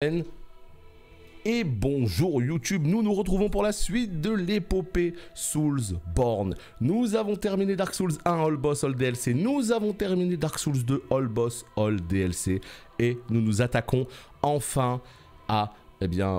Et bonjour YouTube, nous nous retrouvons pour la suite de l'épopée Soulsborne. Nous avons terminé Dark Souls 1 All Boss All DLC, nous avons terminé Dark Souls 2 All Boss All DLC et nous nous attaquons enfin à,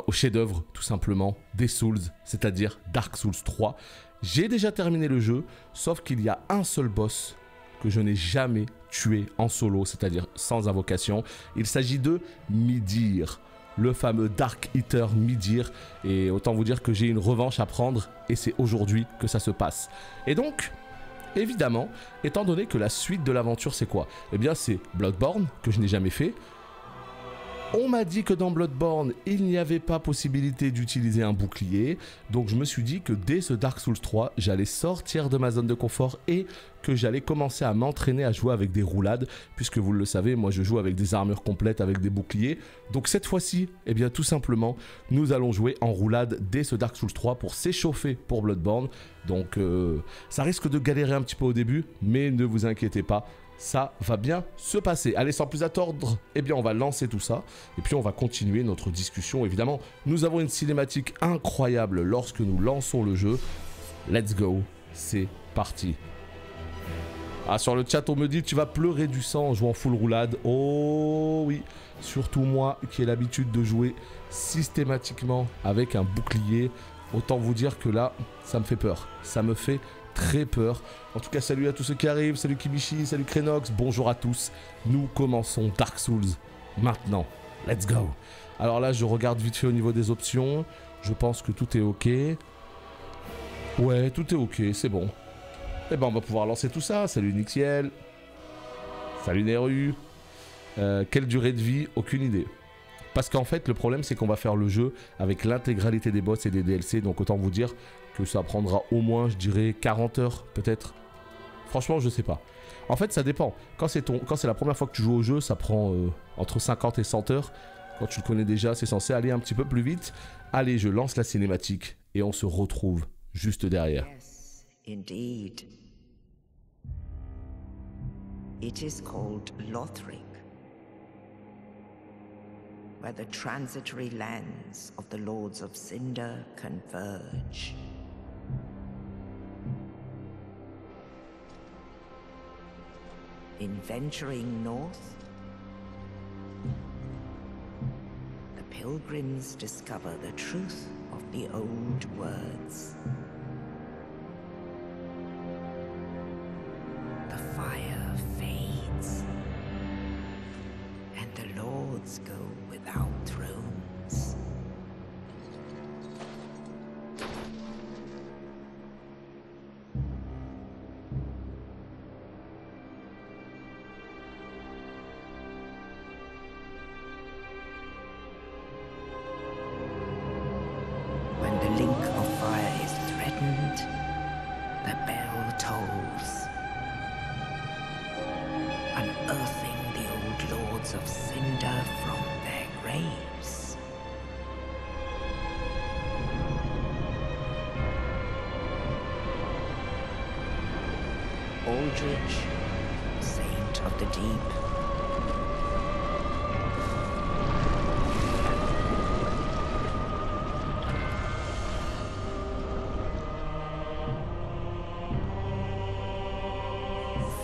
au chef-d'œuvre tout simplement des Souls, c'est-à-dire Dark Souls 3. J'ai déjà terminé le jeu, sauf qu'il y a un seul boss que je n'ai jamais tué en solo, c'est-à-dire sans invocation. Il s'agit de Midir, le fameux Dark Eater Midir, et autant vous dire que j'ai une revanche à prendre, et c'est aujourd'hui que ça se passe. Et donc, évidemment, étant donné que la suite de l'aventure c'est quoi? Eh bien c'est Bloodborne, que je n'ai jamais fait. On m'a dit que dans Bloodborne, il n'y avait pas possibilité d'utiliser un bouclier, donc je me suis dit que dès ce Dark Souls 3, j'allais sortir de ma zone de confort et que j'allais commencer à m'entraîner à jouer avec des roulades, puisque vous le savez, moi je joue avec des armures complètes, avec des boucliers. Donc cette fois-ci, eh bien tout simplement, nous allons jouer en roulade dès ce Dark Souls 3 pour s'échauffer pour Bloodborne. Donc ça risque de galérer un petit peu au début, mais ne vous inquiétez pas, ça va bien se passer. Allez, sans plus attendre, eh bien on va lancer tout ça et puis on va continuer notre discussion. Évidemment, nous avons une cinématique incroyable lorsque nous lançons le jeu. Let's go, c'est parti. Ah, sur le chat, on me dit tu vas pleurer du sang en jouant full roulade. Oh oui, surtout moi qui ai l'habitude de jouer systématiquement avec un bouclier. Autant vous dire que là, ça me fait peur. Ça me fait très peur. En tout cas, salut à tous ceux qui arrivent, salut Kibishi, salut Krenox, bonjour à tous. Nous commençons Dark Souls maintenant. Let's go. Alors là, je regarde vite fait au niveau des options. Je pense que tout est ok. Ouais, tout est ok, c'est bon. Et ben, on va pouvoir lancer tout ça. Salut Nixiel. Salut Neru. Quelle durée de vie? Aucune idée. Parce qu'en fait, le problème, c'est qu'on va faire le jeu avec l'intégralité des boss et des DLC. Donc, autant vous dire que ça prendra au moins, je dirais, 40 heures, peut-être. Franchement, je sais pas. En fait, ça dépend. Quand c'est la première fois que tu joues au jeu, ça prend entre 50 et 100 heures. Quand tu le connais déjà, c'est censé aller un petit peu plus vite. Allez, je lance la cinématique et on se retrouve juste derrière. Yes, indeed. It is called Lothric, where the transitory lands of the Lords of Cinder converge. In venturing north, the pilgrims discover the truth of the old words. The fire fades, and the lords go without thrones. When the link of fire is threatened, the bell tolls, unearthing the old lords of Cinder from their graves. Aldrich, saint of the deep,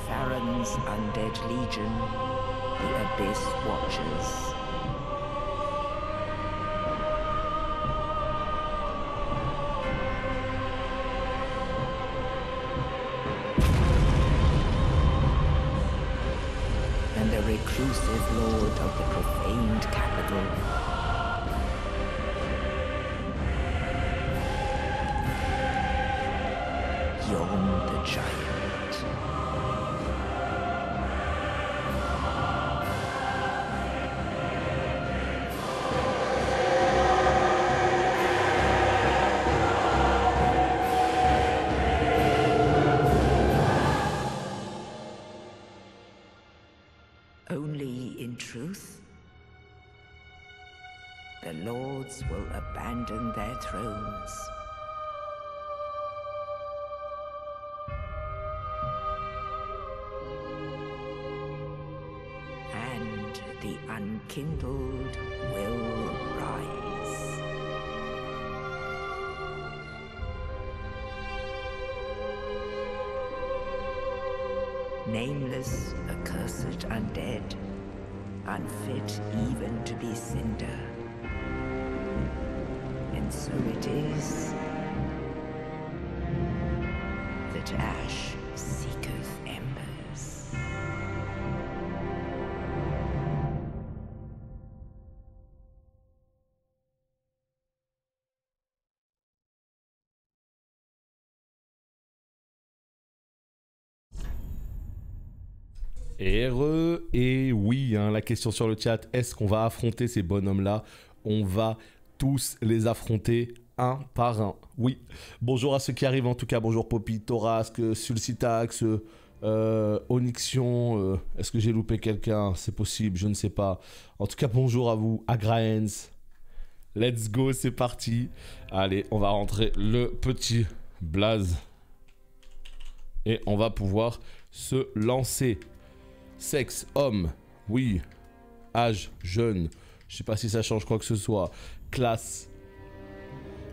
Farron's undead legion, the Abyss Watchers. And the reclusive lord of the profaned capital. Yon the giant. Only in truth, the lords will abandon their thrones. And the unkindled will nameless, accursed undead, unfit even to be cinder. And so it is that ash seeketh embers. Et oui, hein, la question sur le chat, est-ce qu'on va affronter ces bonhommes-là? On va tous les affronter un par un. Oui. Bonjour à ceux qui arrivent en tout cas. Bonjour Poppy, Torasque, Sulcitax, Onyxion. Est-ce que j'ai loupé quelqu'un? C'est possible, je ne sais pas. En tout cas, bonjour à vous, Agraens. Let's go, c'est parti. Allez, on va rentrer le petit blaze. Et on va pouvoir se lancer. Sexe, homme, oui. Âge, jeune. Je sais pas si ça change quoi que ce soit. Classe.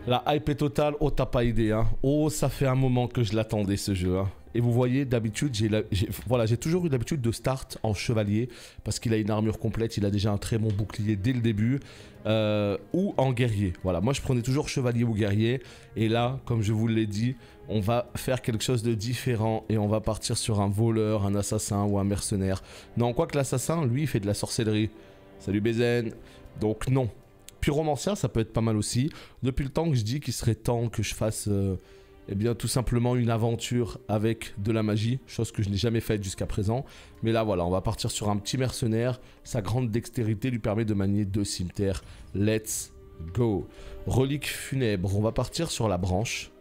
La hype est totale. Oh, t'as pas idée, hein. Oh, ça fait un moment que je l'attendais, ce jeu, hein. Et vous voyez, d'habitude, j'ai toujours eu l'habitude de start en chevalier. Parce qu'il a une armure complète. Il a déjà un très bon bouclier dès le début. Ou en guerrier. Voilà, moi je prenais toujours chevalier ou guerrier. Et là, comme je vous l'ai dit, on va faire quelque chose de différent. Et on va partir sur un voleur, un assassin ou un mercenaire. Non, quoique l'assassin, lui, il fait de la sorcellerie. Salut Bézen. Donc non. Pyromancien, ça peut être pas mal aussi. Depuis le temps que je dis qu'il serait temps que je fasse... eh bien, tout simplement une aventure avec de la magie, chose que je n'ai jamais faite jusqu'à présent. Mais là, voilà, on va partir sur un petit mercenaire. Sa grande dextérité lui permet de manier 2 cimetières. Let's go. Relique funèbre, on va partir sur la branche.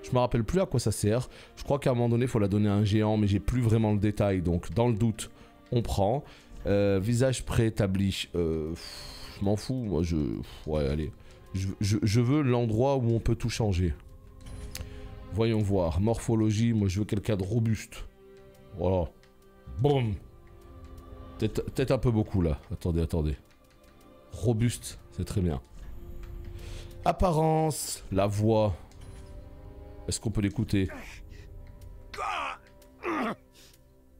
Je me rappelle plus à quoi ça sert. Je crois qu'à un moment donné, il faut la donner à un géant, mais j'ai plus vraiment le détail. Donc, dans le doute, on prend. Visage préétabli. Je m'en fous, moi, ouais, allez. Je veux l'endroit où on peut tout changer. Voyons voir. Morphologie, moi je veux quelqu'un de robuste. Voilà. Boum. Peut-être un peu beaucoup là. Attendez. Robuste, c'est très bien. Apparence, la voix. Est-ce qu'on peut l'écouter?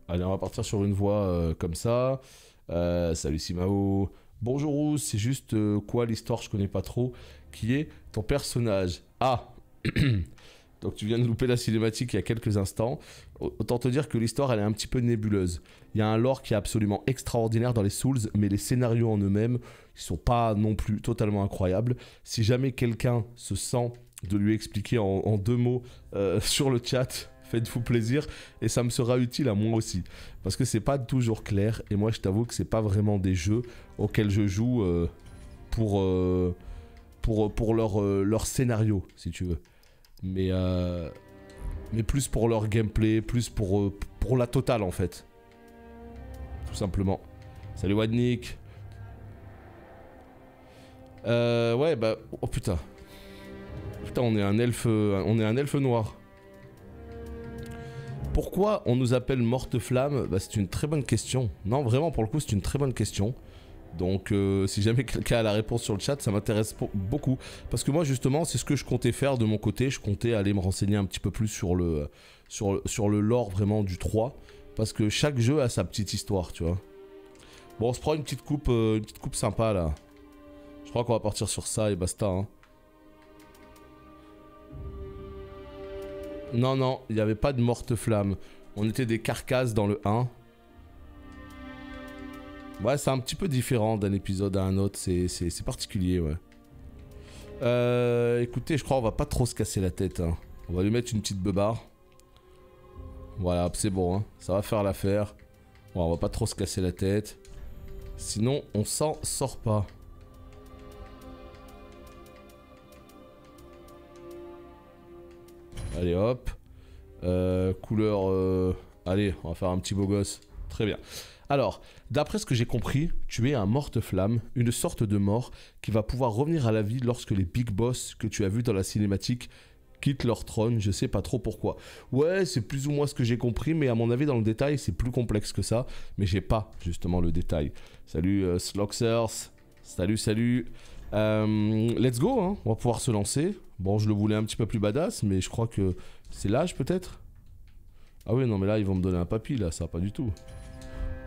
Allez, on va partir sur une voix comme ça. Salut Simao. Bonjour Rousse, c'est juste quoi l'histoire, je connais pas trop. Qui est ton personnage? Ah. Donc tu viens de louper la cinématique il y a quelques instants. Autant te dire que l'histoire elle est un petit peu nébuleuse. Il y a un lore qui est absolument extraordinaire dans les Souls, mais les scénarios en eux-mêmes, ils sont pas non plus totalement incroyables. Si jamais quelqu'un se sent de lui expliquer en 2 mots sur le chat, faites-vous plaisir et ça me sera utile à moi aussi. Parce que c'est pas toujours clair et moi je t'avoue que c'est pas vraiment des jeux auxquels je joue pour leur scénario, si tu veux. Mais plus pour leur gameplay, plus pour la totale en fait. Tout simplement. Salut Wadnik. Ouais bah... Oh putain. Putain on est un elfe noir. Pourquoi on nous appelle Morte-Flamme? Bah c'est une très bonne question. Non vraiment pour le coup c'est une très bonne question. Donc si jamais quelqu'un a la réponse sur le chat, ça m'intéresse beaucoup. Parce que moi justement, c'est ce que je comptais faire de mon côté. Je comptais aller me renseigner un petit peu plus sur le lore vraiment du 3. Parce que chaque jeu a sa petite histoire, tu vois. Bon, on se prend une petite coupe sympa là. Je crois qu'on va partir sur ça et basta. Hein. Non, il n'y avait pas de morte-flamme. On était des carcasses dans le 1. Ouais, c'est un petit peu différent d'un épisode à un autre, c'est particulier, ouais. Écoutez, je crois qu'on va pas trop se casser la tête, hein. On va lui mettre une petite beubare. Voilà, c'est bon, hein. Ça va faire l'affaire. Bon, on va pas trop se casser la tête. Sinon, on s'en sort pas. Allez, hop. Couleur... Allez, on va faire un petit beau gosse. Très bien. Alors, d'après ce que j'ai compris, tu es un morte-flamme, une sorte de mort qui va pouvoir revenir à la vie lorsque les big boss que tu as vus dans la cinématique quittent leur trône, je sais pas trop pourquoi. Ouais, c'est plus ou moins ce que j'ai compris, mais à mon avis, dans le détail, c'est plus complexe que ça, mais j'ai pas justement le détail. Salut Sloxers, salut. Let's go, hein. On va pouvoir se lancer. Bon, je le voulais un petit peu plus badass, mais je crois que c'est l'âge peut-être. Ah oui, non mais là ils vont me donner un papy là, ça va pas du tout.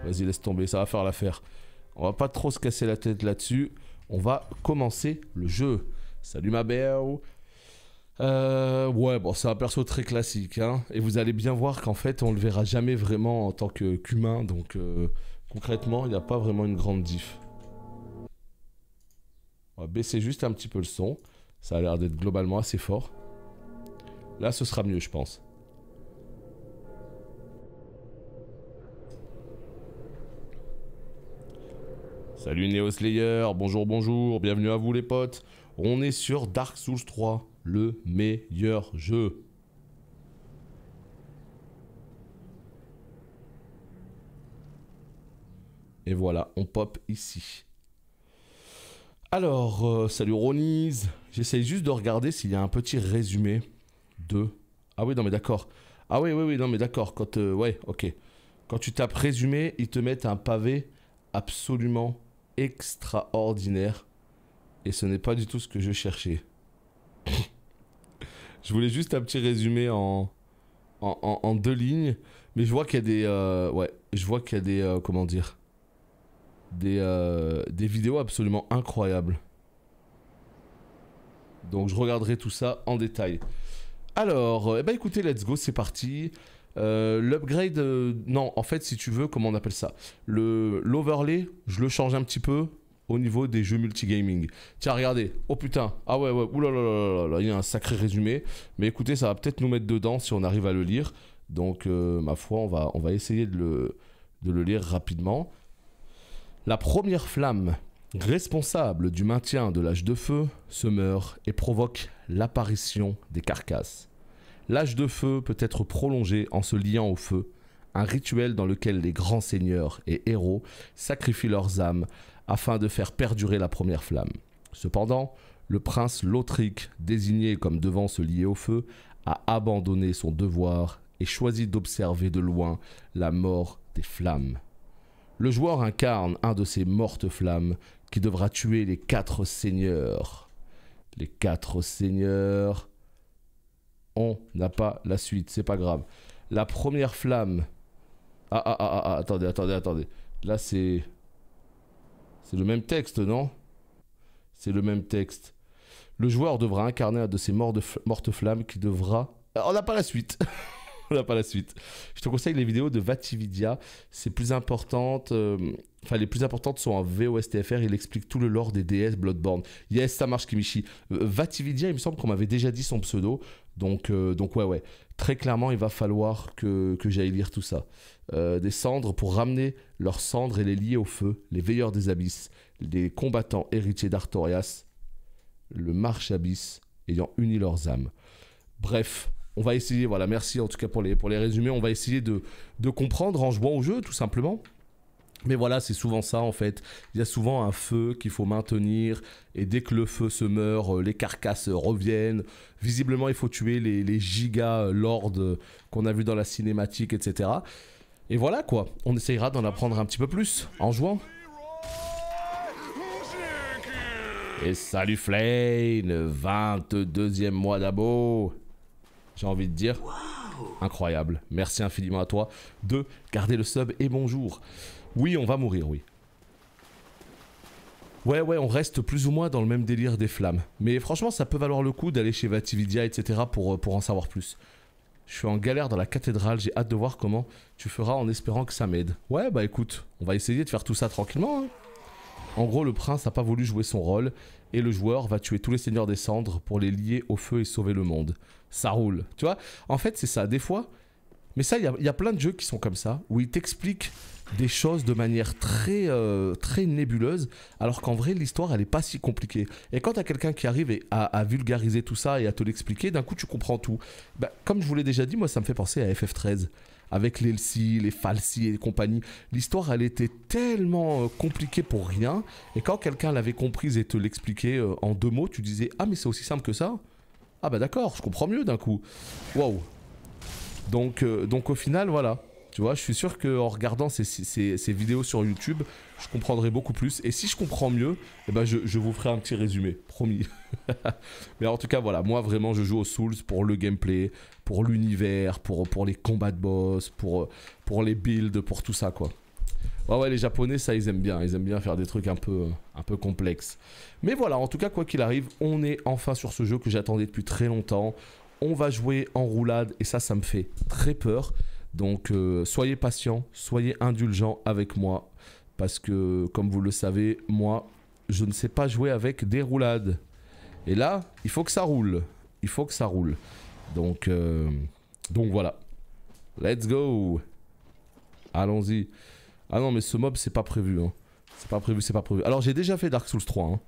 Vas-y, laisse tomber, ça va faire l'affaire. On va pas trop se casser la tête là-dessus. On va commencer le jeu. Salut ma belle. Ouais, bon, c'est un perso très classique, hein. Et vous allez bien voir qu'en fait, on le verra jamais vraiment en tant qu'humain. Donc, concrètement, il n'y a pas vraiment une grande diff. On va baisser juste un petit peu le son. Ça a l'air d'être globalement assez fort. Là, ce sera mieux, je pense. Salut Neo Slayer, bonjour, bonjour, bienvenue à vous les potes. On est sur Dark Souls 3, le meilleur jeu. Et voilà, on pop ici. Alors, salut Ronise. J'essaye juste de regarder s'il y a un petit résumé de... Ah oui, non mais d'accord. Ah oui, non mais d'accord. Quand, ouais, ok. Quand tu tapes résumé, ils te mettent un pavé absolument extraordinaire. Et ce n'est pas du tout ce que je cherchais. Je voulais juste un petit résumé en 2 lignes. Mais je vois qu'il y a des... ouais, je vois qu'il y a des... comment dire, des vidéos absolument incroyables. Donc je regarderai tout ça en détail. Alors, eh ben écoutez, let's go, c'est parti. L'upgrade... non, en fait, si tu veux, comment on appelle ça, l'overlay, je le change un petit peu au niveau des jeux multigaming. Tiens, regardez. Oh putain. Ah ouais, oulalalala, il y a un sacré résumé. Mais écoutez, ça va peut-être nous mettre dedans si on arrive à le lire. Donc, ma foi, on va essayer de le lire rapidement. La première flamme, responsable du maintien de l'âge de feu, se meurt et provoque l'apparition des carcasses. L'âge de feu peut être prolongé en se liant au feu, un rituel dans lequel les grands seigneurs et héros sacrifient leurs âmes afin de faire perdurer la première flamme. Cependant, le prince Lothric, désigné comme devant se lier au feu, a abandonné son devoir et choisit d'observer de loin la mort des flammes. Le joueur incarne un de ces mortes flammes qui devra tuer les 4 seigneurs. Les 4 seigneurs... On n'a pas la suite, c'est pas grave. La première flamme... attendez. Là, c'est le même texte, non? C'est le même texte. Le joueur devra incarner un de ces mortes flammes qui devra... On n'a pas la suite. On n'a pas la suite. Je te conseille les vidéos de Vatividia. C'est plus importante. Enfin, les plus importantes sont en VOSTFR. Il explique tout le lore des DS Bloodborne. Yes, ça marche, Kimichi. Vatividia, il me semble qu'on m'avait déjà dit son pseudo. Donc ouais. Très clairement, il va falloir que j'aille lire tout ça. Des cendres pour ramener leurs cendres et les lier au feu. Les veilleurs des abysses. Les combattants héritiers d'Artorias. Le marche abyss ayant uni leurs âmes. Bref. On va essayer, voilà, merci en tout cas pour les résumés, on va essayer de comprendre en jouant au jeu, tout simplement. Mais voilà, c'est souvent ça en fait. Il y a souvent un feu qu'il faut maintenir, et dès que le feu se meurt, les carcasses reviennent. Visiblement, il faut tuer les giga lords qu'on a vus dans la cinématique, etc. Et voilà quoi, on essayera d'en apprendre un petit peu plus en jouant. Et salut Flane, 22e mois d'abo. J'ai envie de dire, incroyable. Merci infiniment à toi de garder le sub et bonjour. Oui, on va mourir, oui. Ouais, on reste plus ou moins dans le même délire des flammes. Mais franchement, ça peut valoir le coup d'aller chez Vatividia, etc. pour en savoir plus. Je suis en galère dans la cathédrale, j'ai hâte de voir comment tu feras en espérant que ça m'aide. Ouais, bah écoute, on va essayer de faire tout ça tranquillement, hein. En gros, le prince n'a pas voulu jouer son rôle, et le joueur va tuer tous les seigneurs des cendres pour les lier au feu et sauver le monde. Ça roule, tu vois. En fait, c'est ça, des fois... Mais ça, il y a plein de jeux qui sont comme ça, où ils t'expliquent des choses de manière très nébuleuse, alors qu'en vrai, l'histoire, elle est pas si compliquée. Et quand t'as quelqu'un qui arrive à vulgariser tout ça et à te l'expliquer, d'un coup, tu comprends tout. Bah, comme je vous l'ai déjà dit, moi, ça me fait penser à FF13. Avec les Elsie, les Falsi et compagnie. L'histoire, elle était tellement compliquée pour rien. Et quand quelqu'un l'avait comprise et te l'expliquait en 2 mots, tu disais « Ah, mais c'est aussi simple que ça ?» Ah bah d'accord, je comprends mieux d'un coup. Waouh. Donc au final, voilà. Tu vois, je suis sûr qu'en regardant ces vidéos sur YouTube, je comprendrai beaucoup plus. Et si je comprends mieux, eh ben je vous ferai un petit résumé, promis. Mais en tout cas, voilà, moi vraiment, je joue aux Souls pour le gameplay, pour l'univers, pour les combats de boss, pour les builds, pour tout ça, quoi. Ouais, les Japonais, ça, ils aiment bien. Ils aiment bien faire des trucs un peu complexes. Mais voilà, en tout cas, quoi qu'il arrive, on est enfin sur ce jeu que j'attendais depuis très longtemps. On va jouer en roulade et ça me fait très peur. Donc soyez patients, soyez indulgents avec moi parce que comme vous le savez, moi je ne sais pas jouer avec des roulades. Et là, il faut que ça roule. Il faut que ça roule. Donc voilà. Let's go. Allons-y. Ah non mais ce mob c'est pas prévu hein. C'est pas prévu, c'est pas prévu. Alors j'ai déjà fait Dark Souls 3 hein.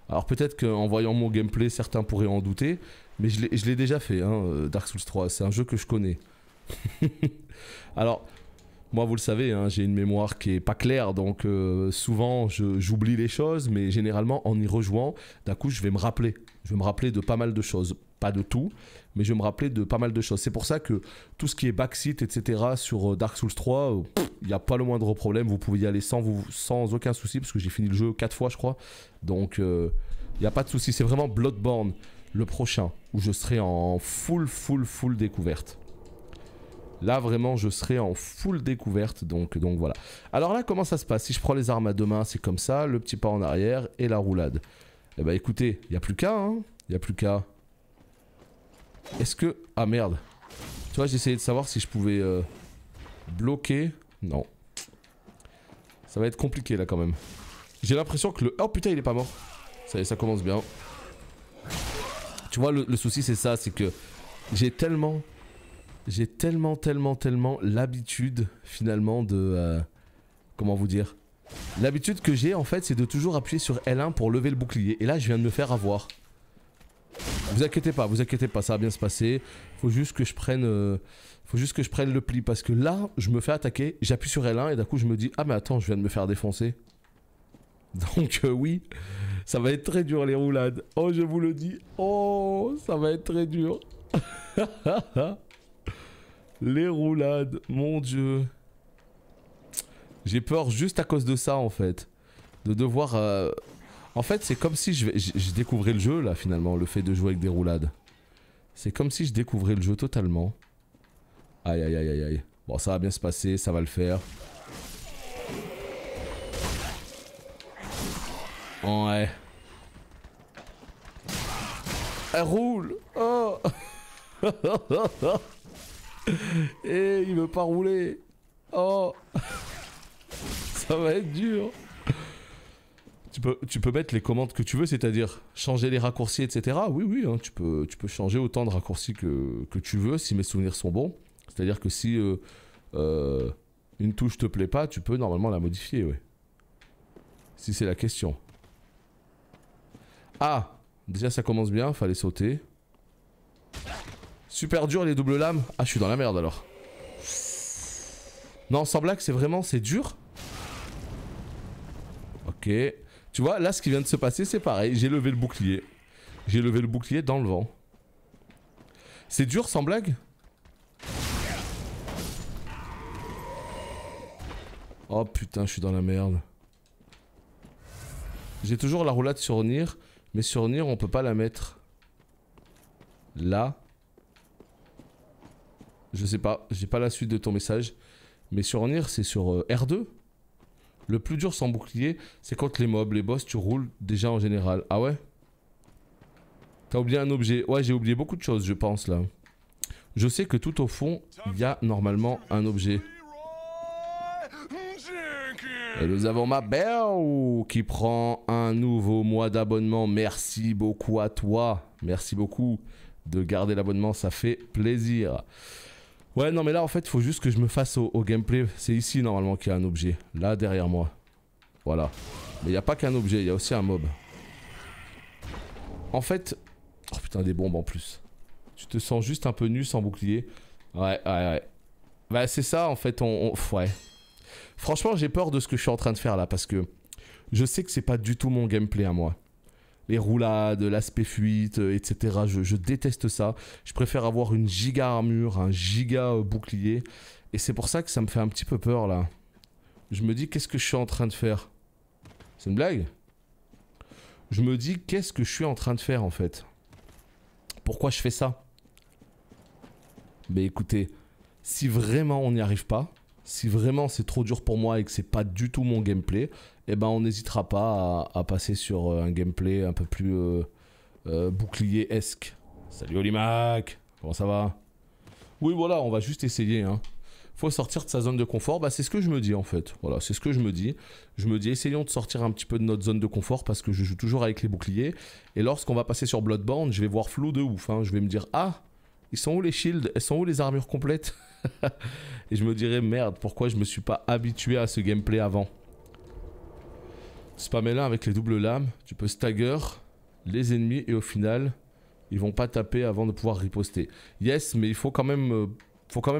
Alors peut-être qu'en voyant mon gameplay certains pourraient en douter. Mais je l'ai déjà fait hein, Dark Souls 3. C'est un jeu que je connais. Alors, moi vous le savez, hein, j'ai une mémoire qui est pas claire, donc souvent j'oublie les choses, mais généralement en y rejouant, d'un coup je vais me rappeler. Je vais me rappeler de pas mal de choses. Pas de tout, mais je vais me rappeler de pas mal de choses. C'est pour ça que tout ce qui est backseat, etc. sur Dark Souls 3, il n'y a pas le moindre problème. Vous pouvez y aller sans aucun souci, parce que j'ai fini le jeu 4 fois, je crois. Donc, il n'y a pas de souci. C'est vraiment Bloodborne, le prochain, où je serai en full découverte. Là, vraiment, je serai en full découverte, donc voilà. Alors là, comment ça se passe? Si je prends les armes à deux mains, c'est comme ça, le petit pas en arrière et la roulade. Eh bah écoutez, il n'y a plus qu'à, hein. Il n'y a plus qu'à. Est-ce que... Ah merde. Tu vois, j'essayais de savoir si je pouvais bloquer. Non. Ça va être compliqué là quand même. J'ai l'impression que le... Oh putain, il est pas mort. Ça y est, ça commence bien. Tu vois, le souci c'est ça, c'est que j'ai tellement l'habitude finalement de... comment vous dire? L'habitude que j'ai en fait, c'est de toujours appuyer sur L1 pour lever le bouclier. Et là, je viens de me faire avoir. Vous inquiétez pas, ça va bien se passer. Faut juste que je prenne le pli parce que là, je me fais attaquer, j'appuie sur L1 et d'un coup je me dis ah mais attends, je viens de me faire défoncer. Donc oui, ça va être très dur les roulades. Oh, je vous le dis. Oh, ça va être très dur. Les roulades, mon dieu. J'ai peur juste à cause de ça en fait. De devoir... En fait, c'est comme si je découvrais le jeu, là, finalement, le fait de jouer avec des roulades. C'est comme si je découvrais le jeu totalement. Aïe, aïe, aïe, aïe, aïe. Bon, ça va bien se passer, ça va le faire. Ouais. Elle roule. Oh. Et il veut pas rouler. Oh. Ça va être dur. Tu peux mettre les commandes que tu veux, c'est-à-dire changer les raccourcis, etc. Oui, oui, hein, tu peux changer autant de raccourcis que tu veux, si mes souvenirs sont bons. C'est-à-dire que si une touche te plaît pas, tu peux normalement la modifier, ouais. Si c'est la question. Ah, déjà ça commence bien, fallait sauter. Super dur les doubles lames. Ah, je suis dans la merde alors. Non, sans blague, c'est dur. Ok. Tu vois, là, ce qui vient de se passer, c'est pareil. J'ai levé le bouclier. J'ai levé le bouclier dans le vent. C'est dur, sans blague? Oh putain, je suis dans la merde. J'ai toujours la roulade sur Nier. Mais sur Nier, on peut pas la mettre. Là. Je sais pas. J'ai pas la suite de ton message. Mais sur Nier, c'est sur R2. Le plus dur sans bouclier, c'est quand les mobs, les boss, tu roules déjà en général. Ah ouais? T'as oublié un objet. Ouais, j'ai oublié beaucoup de choses, je pense, là. Je sais que tout au fond, il y a normalement un objet. Et nous avons ma belle qui prend un nouveau mois d'abonnement. Merci beaucoup à toi. Merci beaucoup de garder l'abonnement, ça fait plaisir. Ouais, non, mais là, en fait, il faut juste que je me fasse au gameplay. C'est ici, normalement, qu'il y a un objet. Là, derrière moi. Voilà. Mais il n'y a pas qu'un objet, il y a aussi un mob. En fait... Oh putain, des bombes en plus. Tu te sens juste un peu nu sans bouclier. Ouais, ouais, ouais. Bah, c'est ça, en fait, ouais. Franchement, j'ai peur de ce que je suis en train de faire, là, parce que je sais que c'est pas du tout mon gameplay à moi. Les roulades, l'aspect fuite, etc. Je déteste ça. Je préfère avoir une giga armure, un giga bouclier. Et c'est pour ça que ça me fait un petit peu peur là. Je me dis qu'est-ce que je suis en train de faire? C'est une blague? Je me dis qu'est-ce que je suis en train de faire en fait? Pourquoi je fais ça? Mais écoutez, si vraiment on n'y arrive pas, si vraiment c'est trop dur pour moi et que c'est pas du tout mon gameplay, eh ben on n'hésitera pas à passer sur un gameplay un peu plus bouclier-esque. Salut Olimac, comment ça va? Oui voilà, on va juste essayer hein. Faut sortir de sa zone de confort, bah c'est ce que je me dis en fait. Voilà, c'est ce que je me dis. Je me dis essayons de sortir un petit peu de notre zone de confort parce que je joue toujours avec les boucliers. Et lorsqu'on va passer sur Bloodborne, je vais voir flou de ouf hein. Je vais me dire ah, ils sont où les shields? Elles sont où les armures complètes? Et je me dirais merde, pourquoi je me suis pas habitué à ce gameplay avant? Spammer là avec les doubles lames, tu peux stagger les ennemis et au final, ils vont pas taper avant de pouvoir riposter. Yes, mais il faut quand même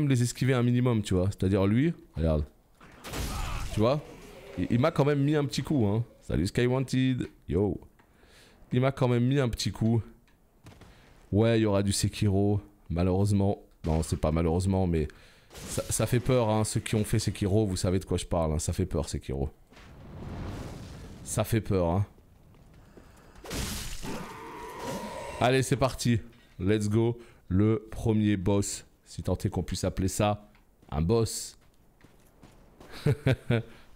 les esquiver un minimum, tu vois. C'est-à-dire lui, regarde. Tu vois? Il m'a quand même mis un petit coup, hein. Salut Skywanted, yo. Il m'a quand même mis un petit coup. Ouais, il y aura du Sekiro, malheureusement. Non, c'est pas malheureusement, mais ça fait peur, hein. Ceux qui ont fait Sekiro, vous savez de quoi je parle, hein. Ça fait peur, Sekiro. Ça fait peur, hein. Allez, c'est parti. Let's go. Le premier boss. Si tant est qu'on puisse appeler ça un boss.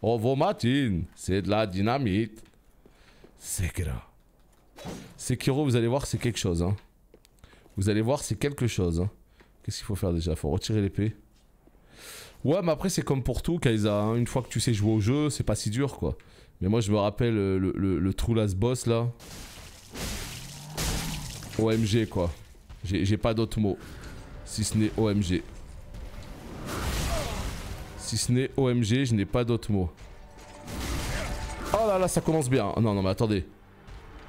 Oh, Martin, c'est de la dynamite. Sekiro. Sekiro, vous allez voir, c'est quelque chose, hein. Vous allez voir, c'est quelque chose, hein. Qu'est-ce qu'il faut faire déjà? Faut retirer l'épée. Ouais, mais après, c'est comme pour tout, Kaiza. Hein. Une fois que tu sais jouer au jeu, c'est pas si dur, quoi. Mais moi, je me rappelle le True Last Boss, là. OMG, quoi. J'ai pas d'autres mots. Si ce n'est OMG. Si ce n'est OMG, je n'ai pas d'autres mots. Oh là là, ça commence bien. Non, non, mais attendez.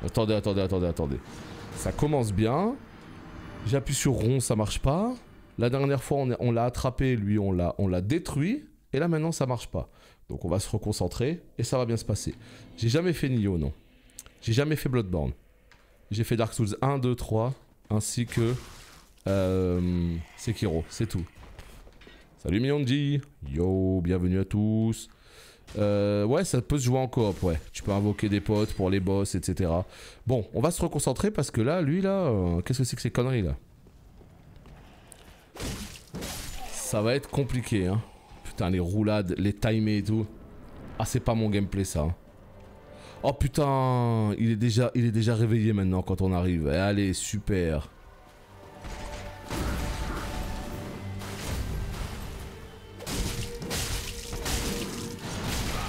Attendez. Ça commence bien. J'appuie sur rond, ça marche pas. La dernière fois, on l'a attrapé, lui, on l'a détruit. Et là, maintenant, ça marche pas. Donc, on va se reconcentrer et ça va bien se passer. J'ai jamais fait Nioh, non. J'ai jamais fait Bloodborne. J'ai fait Dark Souls 1, 2, 3, ainsi que Sekiro, c'est tout. Salut Mionji, yo, bienvenue à tous. Ouais, ça peut se jouer en coop, ouais. Tu peux invoquer des potes pour les boss, etc. Bon, on va se reconcentrer parce que là, lui, là, qu'est-ce que c'est que ces conneries, là? Ça va être compliqué, hein. Putain, les roulades, les timés et tout. Ah, c'est pas mon gameplay, ça. Oh putain, il est déjà réveillé maintenant quand on arrive. Allez, super.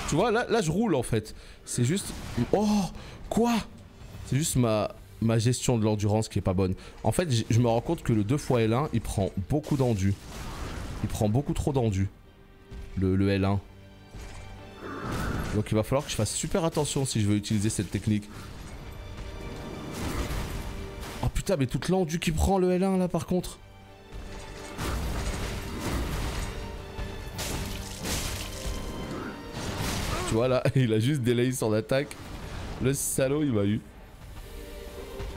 Tu vois, là je roule en fait. C'est juste... Oh, quoi? C'est juste ma gestion de l'endurance qui est pas bonne. En fait, je me rends compte que le 2x L1, il prend beaucoup d'endu. Il prend beaucoup trop d'endu. Le L1. Donc il va falloir que je fasse super attention si je veux utiliser cette technique. Oh putain, mais toute l'endu qui prend le L1 là par contre. Tu vois là, il a juste délayé son attaque. Le salaud il m'a eu.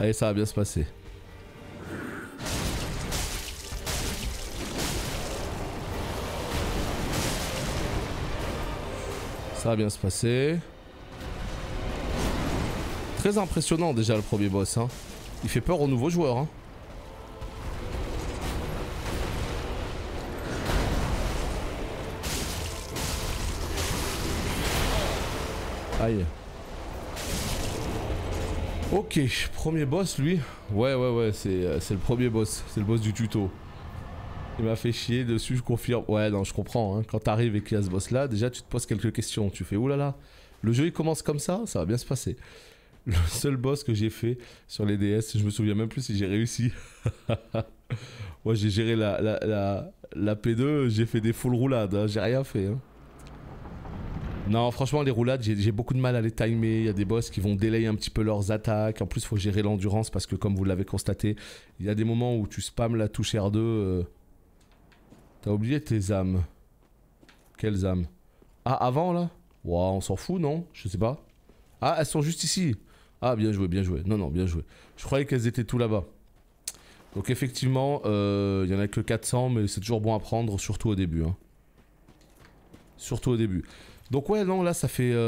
Allez, ça va bien se passer. Ça va bien se passer. Très impressionnant déjà le premier boss, hein. Il fait peur aux nouveaux joueurs, hein. Aïe. Ok, premier boss lui. Ouais, c'est le premier boss. C'est le boss du tuto. Il m'a fait chier dessus, je confirme. Ouais, non, je comprends. Hein. Quand t'arrives et qu'il y a ce boss là, déjà tu te poses quelques questions. Tu fais oulala. Le jeu il commence comme ça va bien se passer. Le seul boss que j'ai fait sur les DS, je me souviens même plus si j'ai réussi. Ouais, j'ai géré la P2, j'ai fait des full roulades. Hein. J'ai rien fait. Hein. Non, franchement, les roulades, j'ai beaucoup de mal à les timer. Il y a des boss qui vont délayer un petit peu leurs attaques. En plus, il faut gérer l'endurance parce que, comme vous l'avez constaté, il y a des moments où tu spams la touche R2. T'as oublié tes âmes. Quelles âmes? Ah, avant là? Ouah, on s'en fout, non? Je sais pas. Ah, elles sont juste ici. Ah, bien joué, bien joué. Non, non, bien joué. Je croyais qu'elles étaient tout là-bas. Donc, effectivement, il y en a que 400, mais c'est toujours bon à prendre, surtout au début. Hein. Surtout au début. Donc ouais, non, là, ça fait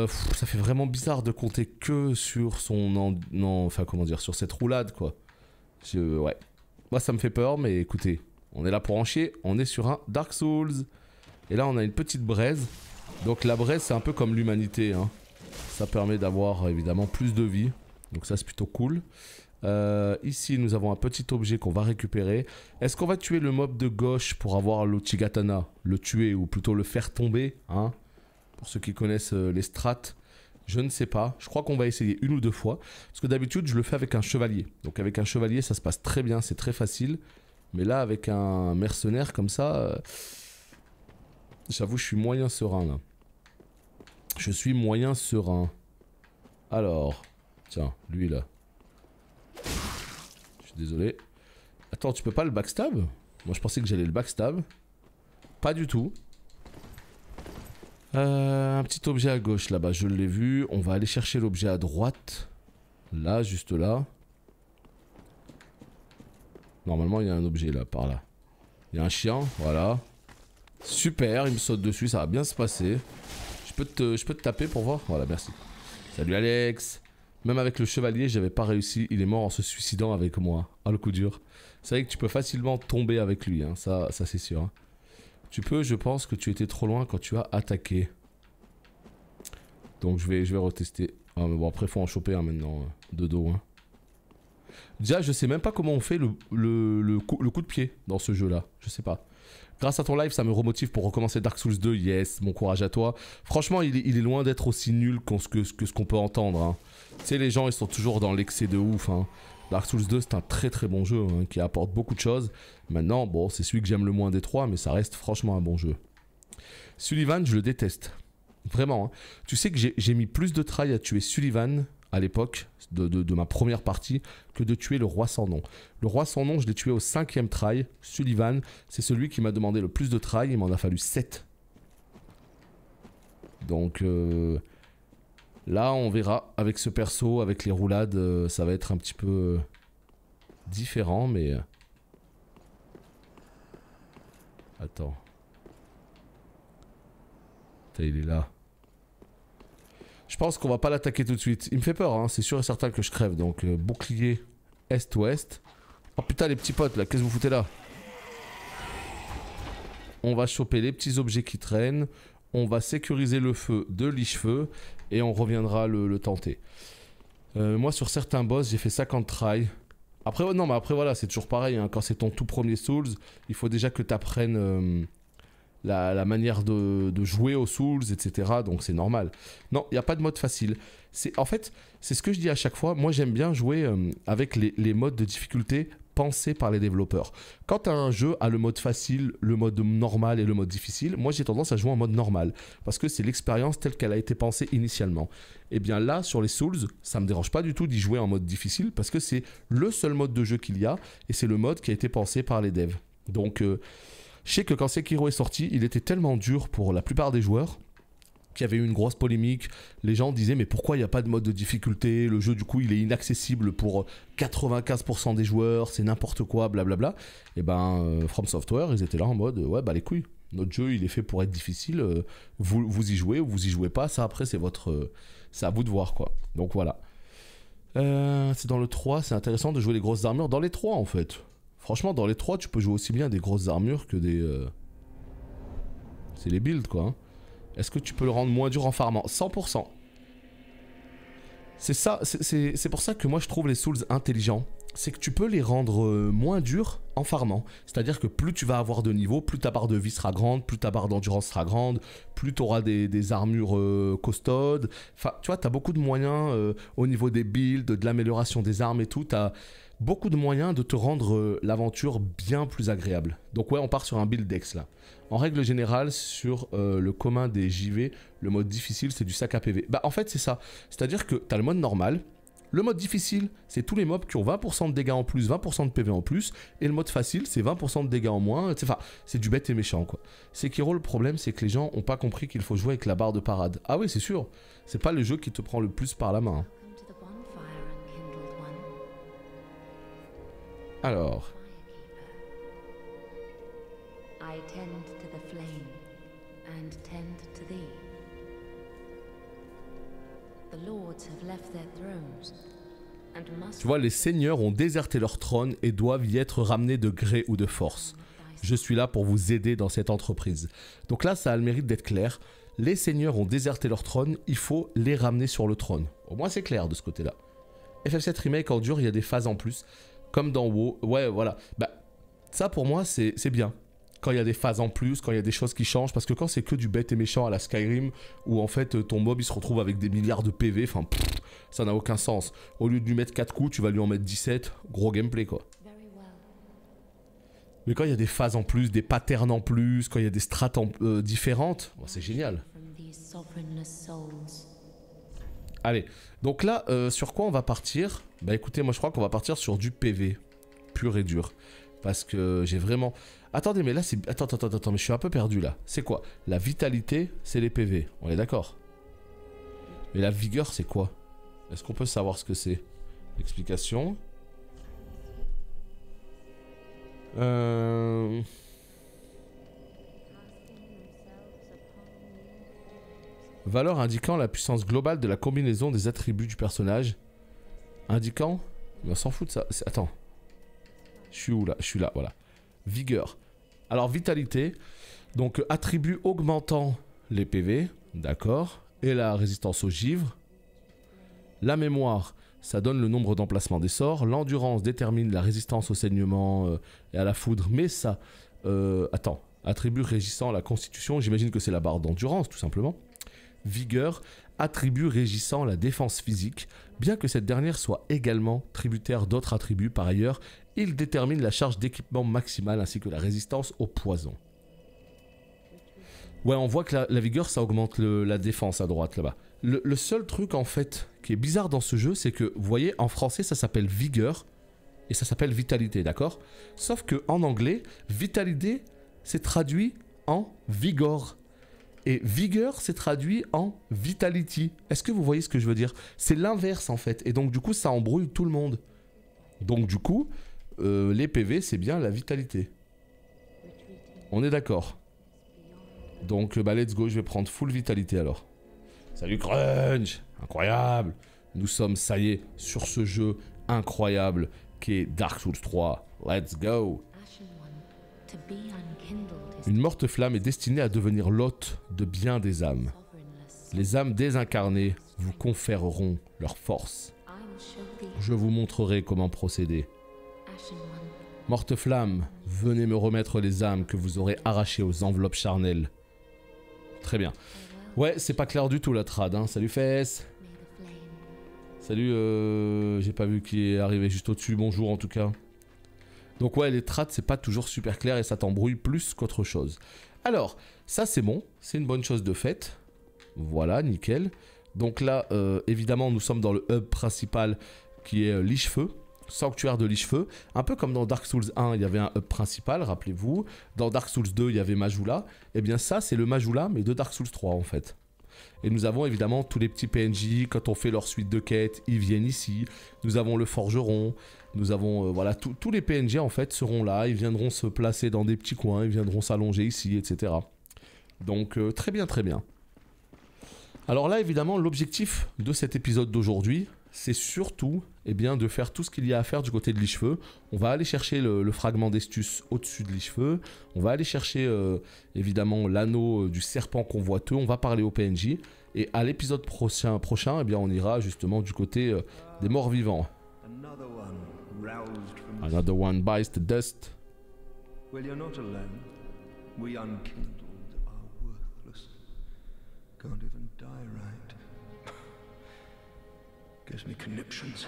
vraiment bizarre de compter que sur son... enfin, comment dire, sur cette roulade, quoi. Ouais. Moi, ça me fait peur, mais écoutez, on est là pour en chier. On est sur un Dark Souls. Et là, on a une petite braise. Donc la braise, c'est un peu comme l'humanité, hein. Ça permet d'avoir, évidemment, plus de vie. Donc ça, c'est plutôt cool. Ici, nous avons un petit objet qu'on va récupérer. Est-ce qu'on va tuer le mob de gauche pour avoir l'Uchigatana? Le tuer, ou plutôt le faire tomber, hein? Pour ceux qui connaissent les strats, je ne sais pas. Je crois qu'on va essayer une ou deux fois. Parce que d'habitude, je le fais avec un chevalier. Donc avec un chevalier, ça se passe très bien, c'est très facile. Mais là, avec un mercenaire comme ça, j'avoue, je suis moyen serein, là. Je suis moyen serein. Alors, tiens, lui, là. Je suis désolé. Attends, tu peux pas le backstab? Moi, je pensais que j'allais le backstab. Pas du tout. Un petit objet à gauche là-bas, je l'ai vu. On va aller chercher l'objet à droite. Là, juste là. Normalement, il y a un objet là, par là. Il y a un chien, voilà. Super, il me saute dessus, ça va bien se passer. Je peux te taper pour voir? Voilà, merci. Salut Alex. Même avec le chevalier, j'avais pas réussi. Il est mort en se suicidant avec moi. Ah, le coup dur. C'est vrai que tu peux facilement tomber avec lui, hein. Ça c'est sûr, hein. Tu peux, je pense que tu étais trop loin quand tu as attaqué. Donc je vais retester. Ah mais bon, après faut en choper un maintenant, de dos, hein. Déjà, je sais même pas comment on fait le coup de pied dans ce jeu-là. Je sais pas. Grâce à ton live, ça me remotive pour recommencer Dark Souls 2. Yes, mon courage à toi. Franchement, il est loin d'être aussi nul que ce qu'on peut entendre, hein. Tu sais, les gens, ils sont toujours dans l'excès de ouf, hein. Dark Souls 2, c'est un très très bon jeu, hein, qui apporte beaucoup de choses. Maintenant, bon, c'est celui que j'aime le moins des trois, mais ça reste franchement un bon jeu. Sullivan, je le déteste. Vraiment, hein. Tu sais que j'ai mis plus de try à tuer Sullivan à l'époque de ma première partie que de tuer le roi sans nom. Le roi sans nom, je l'ai tué au 5e try. Sullivan, c'est celui qui m'a demandé le plus de try, il m'en a fallu 7. Donc là, on verra avec ce perso, avec les roulades, ça va être un petit peu différent, mais... Attends. Putain, il est là. Je pense qu'on va pas l'attaquer tout de suite. Il me fait peur, hein. C'est sûr et certain que je crève. Donc bouclier est-ouest. Oh putain, les petits potes là, qu'est-ce que vous foutez là? On va choper les petits objets qui traînent. On va sécuriser le feu de Lich-Feu. Et on reviendra le tenter. Moi sur certains boss, j'ai fait 50 try. Après, non, mais après voilà, c'est toujours pareil, hein. Quand c'est ton tout premier Souls, il faut déjà que tu apprennes... La manière de jouer aux Souls, etc. Donc c'est normal. Non, il n'y a pas de mode facile. En fait, c'est ce que je dis à chaque fois. Moi, j'aime bien jouer avec les modes de difficulté pensés par les développeurs. Quand un jeu a le mode facile, le mode normal et le mode difficile, moi, j'ai tendance à jouer en mode normal. Parce que c'est l'expérience telle qu'elle a été pensée initialement. Et bien là, sur les Souls, ça ne me dérange pas du tout d'y jouer en mode difficile parce que c'est le seul mode de jeu qu'il y a et c'est le mode qui a été pensé par les devs. Donc... je sais que quand Sekiro est sorti, il était tellement dur pour la plupart des joueurs qu'il y avait eu une grosse polémique. Les gens disaient mais pourquoi il n'y a pas de mode de difficulté? Le jeu du coup il est inaccessible pour 95% des joueurs, c'est n'importe quoi, blablabla. Et ben From Software, ils étaient là en mode ouais bah les couilles, notre jeu il est fait pour être difficile, vous y jouez ou vous y jouez pas, ça après c'est c'est à vous de voir quoi. Donc voilà. C'est dans le 3, c'est intéressant de jouer les grosses armures dans les 3 en fait. Franchement, dans les 3, tu peux jouer aussi bien des grosses armures que des... C'est les builds, quoi, hein. Est-ce que tu peux le rendre moins dur en farmant? 100%. C'est ça, c'est pour ça que moi je trouve les Souls intelligents. C'est que tu peux les rendre moins durs en farmant. C'est-à-dire que plus tu vas avoir de niveau, plus ta barre de vie sera grande, plus ta barre d'endurance sera grande, plus tu auras des armures costaudes. Enfin, tu vois, tu as beaucoup de moyens au niveau des builds, de l'amélioration des armes et tout. Tu as beaucoup de moyens de te rendre l'aventure bien plus agréable. Donc ouais, on part sur un build Dex là. En règle générale, sur le commun des JV, le mode difficile, c'est du sac à PV. Bah en fait, c'est ça. C'est-à-dire que tu as le mode normal. Le mode difficile, c'est tous les mobs qui ont 20% de dégâts en plus, 20% de PV en plus. Et le mode facile, c'est 20% de dégâts en moins. Enfin, c'est du bête et méchant, quoi. Sekiro, le problème, c'est que les gens n'ont pas compris qu'il faut jouer avec la barre de parade. Ah oui, c'est sûr. C'est pas le jeu qui te prend le plus par la main. Alors... and tend to thee. The lords have left their thrones and must. Tu vois, les seigneurs ont déserté leur trône et doivent y être ramenés de gré ou de force. Je suis là pour vous aider dans cette entreprise. Donc là, ça a le mérite d'être clair. Les seigneurs ont déserté leur trône, il faut les ramener sur le trône. Au moins, c'est clair de ce côté-là. FF7 Remake en dur, il y a des phases en plus, comme dans WoW. Ouais, voilà. Bah, ça, pour moi, c'est bien. Quand il y a des phases en plus, quand il y a des choses qui changent, parce que quand c'est que du bête et méchant à la Skyrim, où en fait ton mob il se retrouve avec des milliards de PV, enfin, ça n'a aucun sens. Au lieu de lui mettre 4 coups, tu vas lui en mettre 17, gros gameplay quoi. Mais quand il y a des phases en plus, des patterns en plus, quand il y a des strates différentes, bon, c'est génial. Allez, donc là, sur quoi on va partir? Bah écoutez, moi je crois qu'on va partir sur du PV, pur et dur. Parce que j'ai vraiment... Attendez, mais là c'est... Attends, mais je suis un peu perdu là. C'est quoi? La vitalité, c'est les PV, on est d'accord? Mais la vigueur, c'est quoi? Est-ce qu'on peut savoir ce que c'est? Explication. Valeur indiquant la puissance globale de la combinaison des attributs du personnage. Indiquant... Mais on s'en fout de ça. Attends. Je suis où là? Je suis là, voilà. Vigueur. Alors vitalité. Donc attribut augmentant les PV. D'accord. Et la résistance aux givres. La mémoire. Ça donne le nombre d'emplacements des sorts. L'endurance détermine la résistance au saignement et à la foudre. Mais ça... attends. Attribut régissant la constitution. J'imagine que c'est la barre d'endurance, tout simplement. Vigueur. Attribut régissant la défense physique. Bien que cette dernière soit également tributaire d'autres attributs par ailleurs, il détermine la charge d'équipement maximale ainsi que la résistance au poison. Ouais, on voit que la vigueur, ça augmente la défense à droite là-bas. Le seul truc en fait qui est bizarre dans ce jeu, c'est que, vous voyez, en français ça s'appelle vigueur et ça s'appelle vitalité, d'accord? Sauf que en anglais, vitalité c'est traduit en vigor. Et vigueur, c'est traduit en vitality. Est-ce que vous voyez ce que je veux dire? C'est l'inverse en fait. Et donc du coup, ça embrouille tout le monde. Donc du coup, les PV, c'est bien la vitalité. On est d'accord. Donc bah let's go, je vais prendre full vitalité alors. Salut Crunch! Incroyable! Nous sommes, ça y est, sur ce jeu incroyable qui est Dark Souls 3. Let's go! Une morte flamme est destinée à devenir l'hôte de bien des âmes. Les âmes désincarnées vous conféreront leur force. Je vous montrerai comment procéder. Morte flamme, venez me remettre les âmes que vous aurez arrachées aux enveloppes charnelles. Très bien. Ouais, c'est pas clair du tout la trad, hein. Salut Fess. Salut, j'ai pas vu qui est arrivé juste au-dessus, bonjour en tout cas. Donc ouais, les trades, c'est pas toujours super clair et ça t'embrouille plus qu'autre chose. Alors, ça c'est bon, c'est une bonne chose de fait. Voilà, nickel. Donc là, évidemment, nous sommes dans le hub principal qui est Lich-Feu, sanctuaire de Lich-Feu. Un peu comme dans Dark Souls 1, il y avait un hub principal, rappelez-vous. Dans Dark Souls 2, il y avait Majula. Et bien ça, c'est le Majula, mais de Dark Souls 3 en fait. Et nous avons évidemment tous les petits PNJ, quand on fait leur suite de quêtes, ils viennent ici. Nous avons le forgeron, nous avons, voilà, tous les PNJ en fait seront là, ils viendront se placer dans des petits coins, ils viendront s'allonger ici, etc. Donc très bien, très bien. Alors là, évidemment, l'objectif de cet épisode d'aujourd'hui, c'est surtout eh bien, de faire tout ce qu'il y a à faire du côté de Lich-Feu. On va aller chercher le fragment d'Estus au-dessus de Lich-Feu. On va aller chercher évidemment l'anneau du serpent convoiteux. On va parler au PNJ. Et à l'épisode prochain eh bien, on ira justement du côté des morts vivants. Another one bites the dust. Well, you're not alone. We unkindled are worthless. Can't even die right. Gives me conniptions.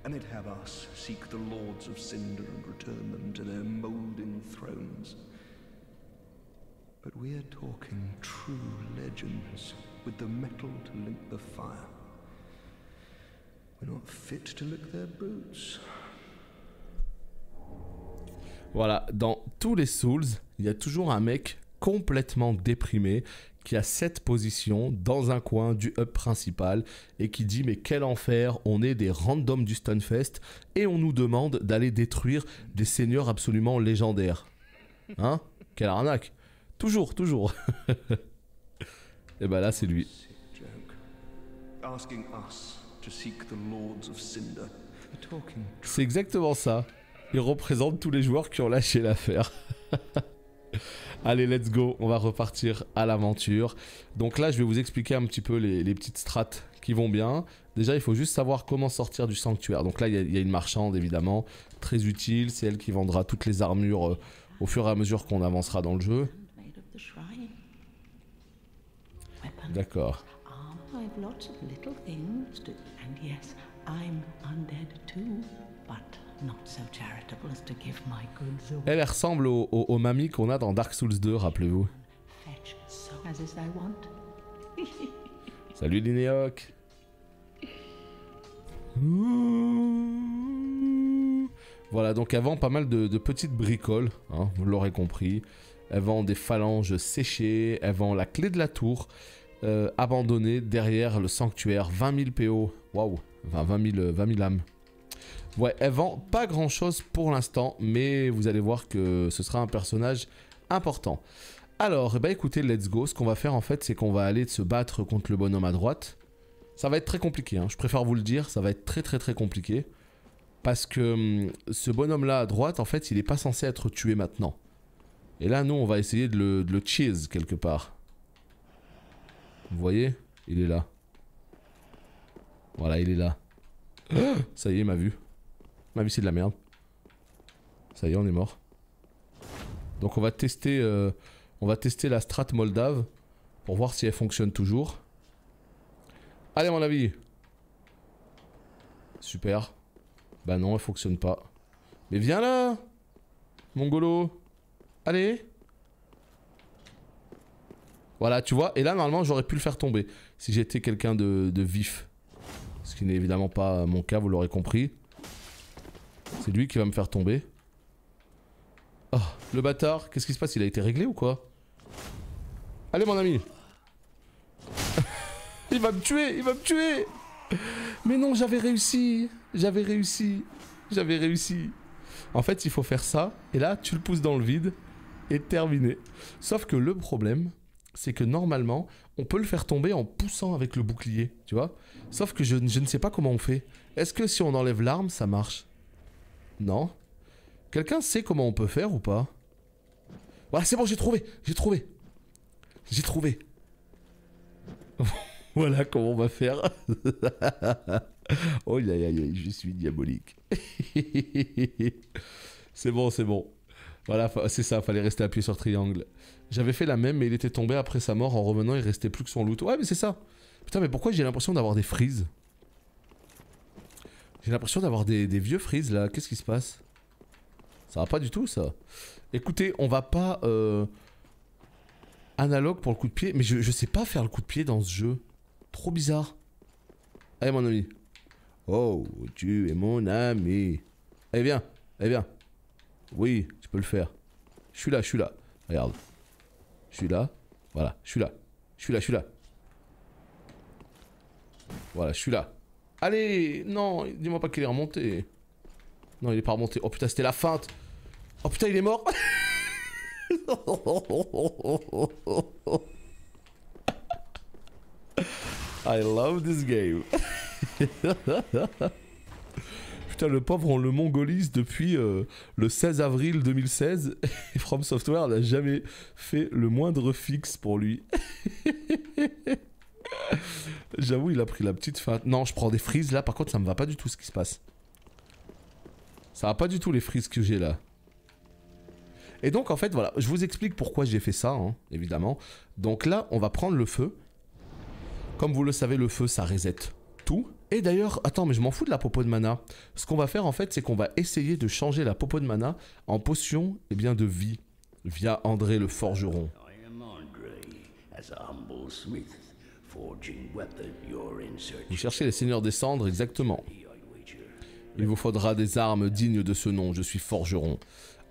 And they'd have us seek the lords of Cinder and return them to their moulding thrones. But we're talking true legends with the metal to link the fire. We're not fit to lick their boots. Voilà, dans tous les Souls, il y a toujours un mec complètement déprimé qui a cette position dans un coin du hub principal et qui dit mais quel enfer, on est des randoms du Stunfest et on nous demande d'aller détruire des seigneurs absolument légendaires. Hein? Quelle arnaque! Toujours, toujours. Et bah là, c'est lui. Joke. Asking us to seek the lords of Cinder. We're talking C'est exactement ça. Il représente tous les joueurs qui ont lâché l'affaire. Allez, let's go. On va repartir à l'aventure. Donc là, je vais vous expliquer un petit peu les petites strates qui vont bien. Déjà, il faut juste savoir comment sortir du sanctuaire. Donc là, il y a une marchande, évidemment. Très utile. C'est elle qui vendra toutes les armures au fur et à mesure qu'on avancera dans le jeu. Made of the shrine. Weapon. D'accord. Armor, I've lots of little things to... And yes, I'm undead too, but not so charitable as to give my goods away. Elle ressemble aux mamies qu'on a dans Dark Souls 2, rappelez-vous. Fetch so as is thy want. Salut Linéoc. Voilà, donc elle vend pas mal de petites bricoles, hein, vous l'aurez compris. Elle vend des phalanges séchées, elle vend la clé de la tour, abandonnée derrière le sanctuaire, 20 000 PO, waouh, enfin 20 000 âmes. Ouais, elle vend pas grand chose pour l'instant, mais vous allez voir que ce sera un personnage important. Alors, bah écoutez, let's go. Ce qu'on va faire en fait, c'est qu'on va aller se battre contre le bonhomme à droite. Ça va être très compliqué, hein. Je préfère vous le dire, ça va être très compliqué. Parce que ce bonhomme là à droite, en fait, il est pas censé être tué maintenant. Et là, nous, on va essayer de le cheese quelque part. Vous voyez? Il est là. Voilà, il est là. Ça y est, il m'a vu. Ma vie, c'est de la merde. Ça y est, on est mort. Donc on va tester la strat moldave pour voir si elle fonctionne toujours. Allez, mon avis. Super. Bah non, elle fonctionne pas. Mais viens là, mongolo. Allez. Voilà, tu vois. Et là, normalement, j'aurais pu le faire tomber si j'étais quelqu'un de vif. Ce qui n'est évidemment pas mon cas, vous l'aurez compris. C'est lui qui va me faire tomber. Oh, le bâtard. Qu'est-ce qui se passe? Il a été réglé ou quoi? Allez, mon ami. Il va me tuer, il va me tuer. Mais non, j'avais réussi. J'avais réussi. J'avais réussi. En fait, il faut faire ça. Et là, tu le pousses dans le vide. Et terminé. Sauf que le problème, c'est que normalement, on peut le faire tomber en poussant avec le bouclier. Tu vois? Sauf que je ne sais pas comment on fait. Est-ce que si on enlève l'arme, ça marche? Non. Quelqu'un sait comment on peut faire ou pas? Voilà, c'est bon, j'ai trouvé. J'ai trouvé. J'ai trouvé. Voilà comment on va faire. Oh aïe aïe, je suis diabolique. C'est bon, c'est bon. Voilà, c'est ça, fallait rester appuyé sur triangle. J'avais fait la même, mais il était tombé après sa mort. En revenant, il restait plus que son loot. Ouais, mais c'est ça. Putain, mais pourquoi j'ai l'impression d'avoir des frises? J'ai l'impression d'avoir des vieux frises là. Qu'est-ce qui se passe? Ça va pas du tout, ça. Écoutez, on va pas... analogue pour le coup de pied. Mais je sais pas faire le coup de pied dans ce jeu. Trop bizarre. Allez, mon ami. Oh, tu es mon ami. Allez, viens. Allez, viens. Oui, tu peux le faire. Je suis là, je suis là. Regarde. Je suis là. Voilà, je suis là. Je suis là, je suis là. Voilà, je suis là. Allez, non, dis-moi pas qu'il est remonté. Non, il est pas remonté. Oh putain, c'était la feinte. Oh putain, il est mort. I love this game. Putain, le pauvre, on le mongolise depuis le 16 avril 2016. Et From Software n'a jamais fait le moindre fixe pour lui. J'avoue, il a pris la petite feinte. Non, je prends des frises là. Par contre, ça me va pas du tout ce qui se passe. Ça va pas du tout les frises que j'ai là. Et donc, en fait, voilà. Je vous explique pourquoi j'ai fait ça, hein, évidemment. Donc là, on va prendre le feu. Comme vous le savez, le feu, ça reset tout. Et d'ailleurs, attends, mais je m'en fous de la popo de mana. Ce qu'on va faire, en fait, c'est qu'on va essayer de changer la popo de mana en potion, eh bien, de vie. Via André le forgeron. Vous cherchez les seigneurs des cendres, exactement. Il vous faudra des armes dignes de ce nom, je suis forgeron.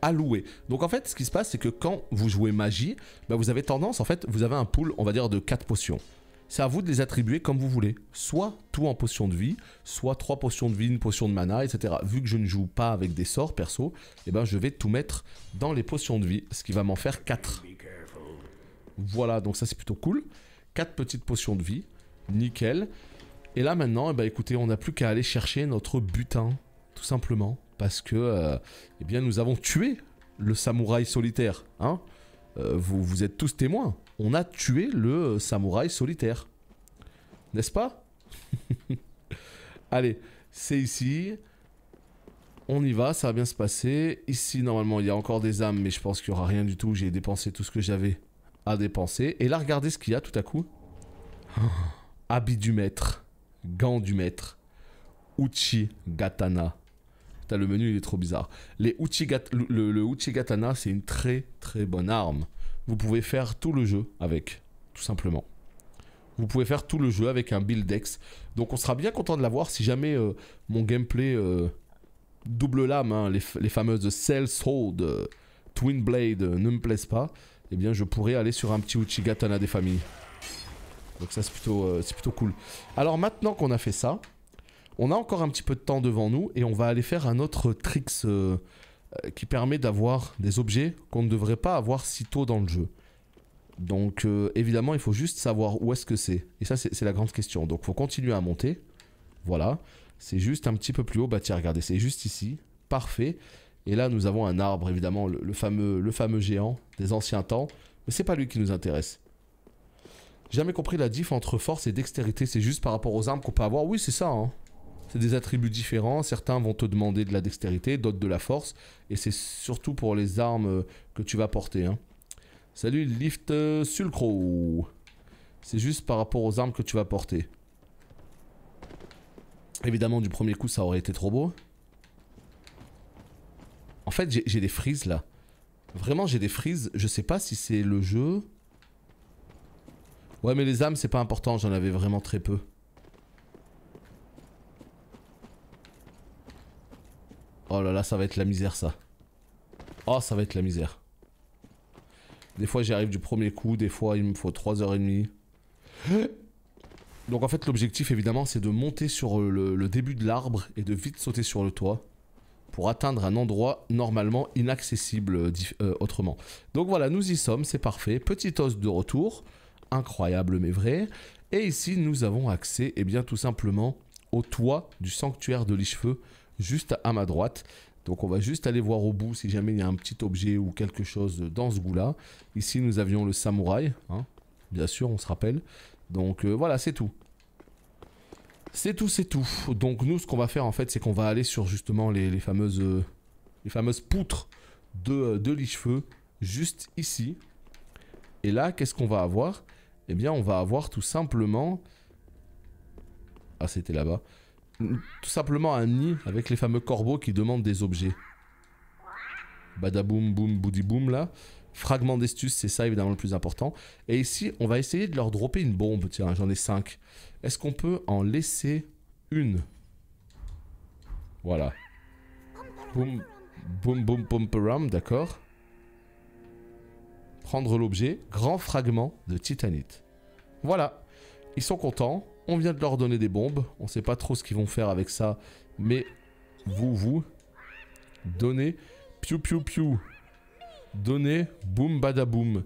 À louer. Donc en fait, ce qui se passe, c'est que quand vous jouez magie, bah, vous avez tendance, en fait, vous avez un pool, on va dire, de 4 potions. C'est à vous de les attribuer comme vous voulez. Soit tout en potion de vie, soit 3 potions de vie, une potion de mana, etc. Vu que je ne joue pas avec des sorts perso, eh ben, je vais tout mettre dans les potions de vie, ce qui va m'en faire 4. Voilà, donc ça c'est plutôt cool. 4 petites potions de vie. Nickel. Et là maintenant, eh ben, écoutez, on n'a plus qu'à aller chercher notre butin. Tout simplement. Parce que, eh bien, nous avons tué le samouraï solitaire. Hein, vous êtes tous témoins. On a tué le samouraï solitaire. N'est-ce pas? Allez, c'est ici. On y va, ça va bien se passer. Ici, normalement, il y a encore des âmes, mais je pense qu'il n'y aura rien du tout. J'ai dépensé tout ce que j'avais à dépenser. Et là, regardez ce qu'il y a tout à coup. Oh, habit du maître. Gants du maître. Uchigatana. Putain, le menu, il est trop bizarre. Le Uchigatana, c'est une très très bonne arme. Vous pouvez faire tout le jeu avec, tout simplement. Vous pouvez faire tout le jeu avec un build Dex. Donc on sera bien content de l'avoir si jamais mon gameplay double lame, hein, les fameuses Cell Sword, Twin Blade ne me plaisent pas. Eh bien je pourrais aller sur un petit Uchigatana des familles. Donc ça c'est plutôt cool. Alors maintenant qu'on a fait ça, on a encore un petit peu de temps devant nous et on va aller faire un autre tricks qui permet d'avoir des objets qu'on ne devrait pas avoir si tôt dans le jeu. Donc évidemment il faut juste savoir où est-ce que c'est. Et ça c'est la grande question. Donc il faut continuer à monter. Voilà. C'est juste un petit peu plus haut. Bah tiens regardez, c'est juste ici. Parfait. Et là nous avons un arbre évidemment, le fameux géant des anciens temps. Mais c'est pas lui qui nous intéresse. J'ai jamais compris la diff entre force et dextérité. C'est juste par rapport aux armes qu'on peut avoir. Oui c'est ça hein. C'est des attributs différents. Certains vont te demander de la dextérité, d'autres de la force. Et c'est surtout pour les armes que tu vas porter hein. Salut Lift Sulcro. C'est juste par rapport aux armes que tu vas porter. Évidemment du premier coup ça aurait été trop beau. En fait j'ai des frises là. Vraiment j'ai des frises. Je sais pas si c'est le jeu. Ouais mais les âmes c'est pas important. J'en avais vraiment très peu. Oh là là ça va être la misère ça. Oh ça va être la misère. Des fois j'y arrive du premier coup, des fois il me faut 3h30. Donc en fait l'objectif évidemment c'est de monter sur le début de l'arbre et de vite sauter sur le toit. Pour atteindre un endroit normalement inaccessible autrement. Donc voilà nous y sommes, c'est parfait. Petit os de retour, incroyable mais vrai. Et ici nous avons accès eh bien tout simplement au toit du sanctuaire de Lich-Feu, juste à ma droite. Donc on va juste aller voir au bout si jamais il y a un petit objet ou quelque chose dans ce goût-là. Ici nous avions le samouraï, hein, bien sûr on se rappelle. Donc voilà c'est tout. C'est tout. Donc nous ce qu'on va faire en fait c'est qu'on va aller sur justement les fameuses poutres de Lich-Feu, juste ici. Et là qu'est-ce qu'on va avoir? Eh bien on va avoir tout simplement... Ah c'était là-bas. Tout simplement un nid avec les fameux corbeaux qui demandent des objets. Badaboum boum boudi boum là. Fragment d'estus, c'est ça évidemment le plus important. Et ici, on va essayer de leur dropper une bombe. Tiens, j'en ai 5. Est-ce qu'on peut en laisser une? Voilà. Boum, boum, boum, pom-peram, d'accord. Prendre l'objet. Grand fragment de titanite. Voilà. Ils sont contents. On vient de leur donner des bombes. On sait pas trop ce qu'ils vont faire avec ça. Mais vous donnez piou piou piou. Donnez boum badaboum.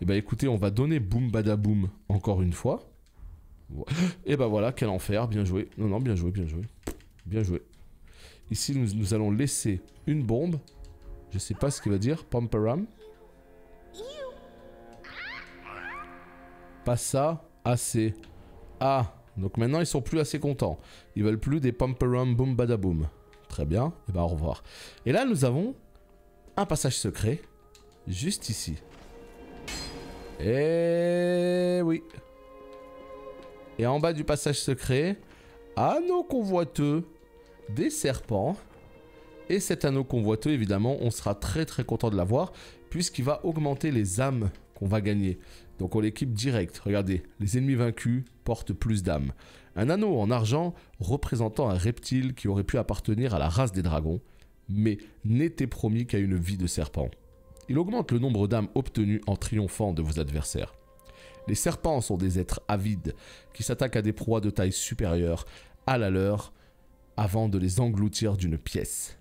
Et bah écoutez, on va donner boum badaboum encore une fois. Et bah voilà, quel enfer. Bien joué. Non, bien joué. Bien joué. Ici, nous allons laisser une bombe. Je sais pas ce qu'il va dire. Pamperam. Pas ça. Assez. Ah. Donc maintenant ils sont plus assez contents. Ils veulent plus des pamperum boom badaboom. Très bien, et ben au revoir. Et là nous avons un passage secret juste ici. Et oui. Et en bas du passage secret, anneau convoiteux des serpents. Et cet anneau convoiteux évidemment on sera très content de l'avoir puisqu'il va augmenter les âmes qu'on va gagner. Donc on l'équipe direct. Regardez, les ennemis vaincus portent plus d'âmes. Un anneau en argent représentant un reptile qui aurait pu appartenir à la race des dragons, mais n'était promis qu'à une vie de serpent. Il augmente le nombre d'âmes obtenues en triomphant de vos adversaires. Les serpents sont des êtres avides qui s'attaquent à des proies de taille supérieure à la leur avant de les engloutir d'une pièce.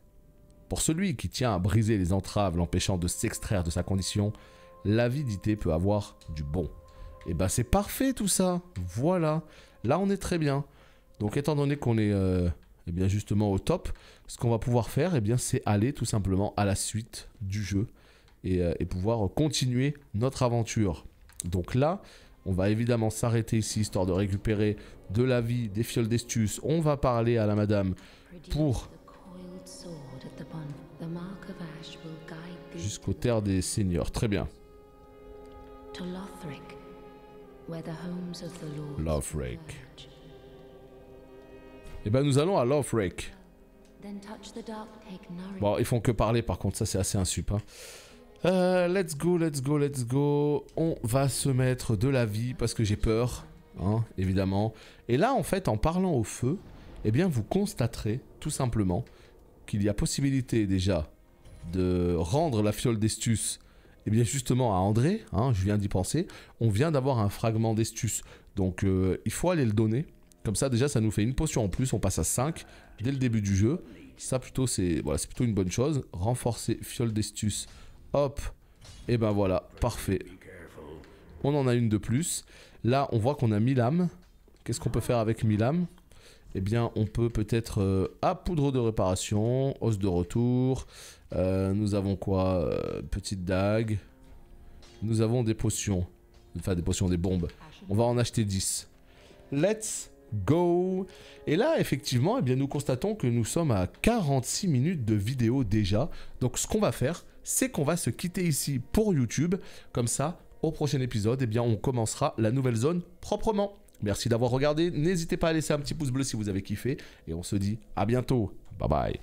Pour celui qui tient à briser les entraves l'empêchant de s'extraire de sa condition, l'avidité peut avoir du bon. Et bah c'est parfait tout ça. Voilà. Là on est très bien. Donc étant donné qu'on est eh bien justement au top, ce qu'on va pouvoir faire, eh bien c'est aller tout simplement à la suite du jeu et pouvoir continuer notre aventure. Donc là, on va évidemment s'arrêter ici histoire de récupérer de la vie, des fioles d'estus. On va parler à la madame pour jusqu'aux terres des seigneurs. Très bien. Lothric. Et ben nous allons à Lothric. Bon, ils font que parler par contre, ça c'est assez insup. Hein. Let's go. On va se mettre de la vie parce que j'ai peur, hein, évidemment. Et là, en fait, en parlant au feu, eh bien, vous constaterez tout simplement qu'il y a possibilité déjà de rendre la fiole d'estus, eh bien, justement à André, hein, je viens d'y penser. On vient d'avoir un fragment d'estus, donc il faut aller le donner. Comme ça, déjà, ça nous fait une potion en plus, on passe à 5 dès le début du jeu. Ça, plutôt, c'est voilà, plutôt une bonne chose. Renforcer fiole d'estus. Hop, et ben voilà, parfait. On en a une de plus. Là, on voit qu'on a 1000 âmes. Qu'est-ce qu'on peut faire avec 1000 âmes? Eh bien, on peut peut-être poudre de réparation, os de retour. Nous avons quoi? Petite dague. Nous avons des potions. Enfin, des potions, des bombes. On va en acheter 10. Let's go. Et là, effectivement, eh bien, nous constatons que nous sommes à 46 minutes de vidéo déjà. Donc, ce qu'on va faire, c'est qu'on va se quitter ici pour YouTube. Comme ça, au prochain épisode, eh bien, on commencera la nouvelle zone proprement. Merci d'avoir regardé. N'hésitez pas à laisser un petit pouce bleu si vous avez kiffé. Et on se dit à bientôt. Bye bye.